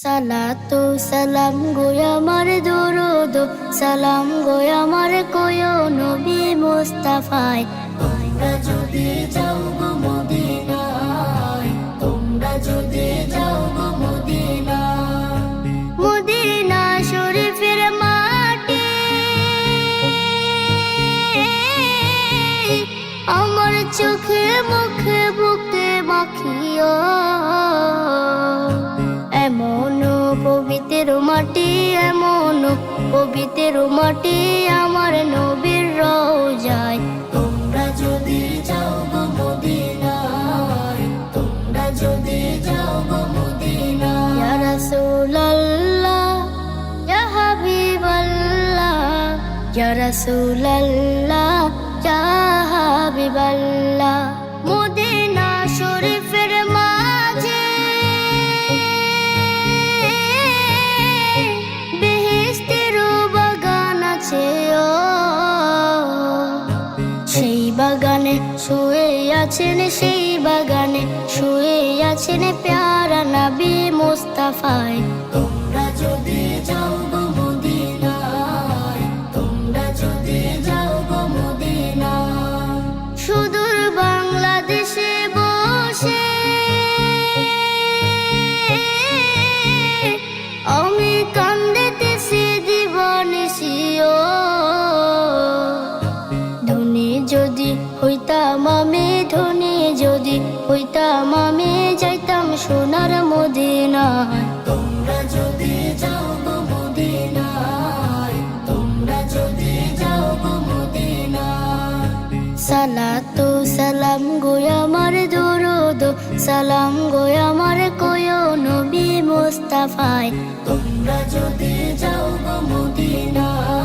সালাতু সালাম গো আমার দরুদ সালাম গো আমার কোয় নবী মুস্তাফায়। তোমরা যদি যাও গো মদিনায়, তোমরা যদি যাও গো মদিনায়, মদিনা শরীফের মাটি আমার চোখে মুখে বুকে মাখিও। এমন পবিত্র মাটি, এমন পবিত্র মাটি আমার নবীর রওজায়। তোমরা যদি যাও গো মদিনায়, তোমরা যদি যাও গো মদিনায়। ইয়া রাসূলুল্লাহ ইয়া হাবিবাল্লাহ, ইয়া রাসূলুল্লাহ ইয়া হাবিবাল্লাহ। মদিনা শরীফের মাঝে সেই বাগানে শুয়ে আছেন, সেই বাগানে শুয়ে আছেন প্যারা নবী মুস্তাফায়। তোমরা যদি যাও গো মদিনায়, তোমরা যদি যাও গো মদিনায়। সুদূর বাংলাদেশে বসে আমি কান্দিতেছি দিবানিশিও। ধনী যদি হইতাম আমি, ধনী যদি হইতাম আমি, যাইতাম সোনার মদিনায়। তোমরা যদি যাও গো মদিনায়, তোমরা যদি যাও গো মদিনায়। সালাতু সালাম গো আমার দরুদ সালাম গো আমার কোয় নবী মুস্তাফায়। তোমরা যদি যাও গো মদিনায়।